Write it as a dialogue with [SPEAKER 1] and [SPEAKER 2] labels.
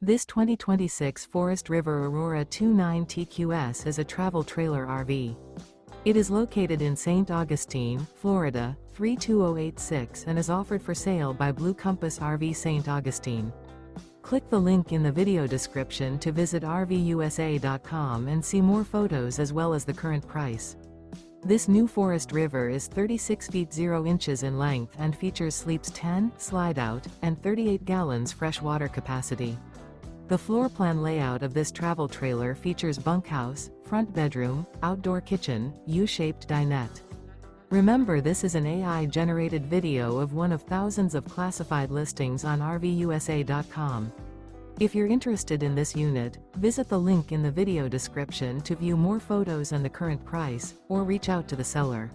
[SPEAKER 1] This 2026 Forest River Aurora 29 TQS is a travel trailer RV. It is located in St. Augustine, Florida, 32086 and is offered for sale by Blue Compass RV St. Augustine. Click the link in the video description to visit RVUSA.com and see more photos as well as the current price. This new Forest River is 36 feet 0 inches in length and features sleeps 10, slide-out, and 38 gallons fresh water capacity. The floor plan layout of this travel trailer features bunkhouse, front bedroom, outdoor kitchen, U-shaped dinette. Remember, this is an AI-generated video of one of thousands of classified listings on RVUSA.com. If you're interested in this unit, visit the link in the video description to view more photos and the current price, or reach out to the seller.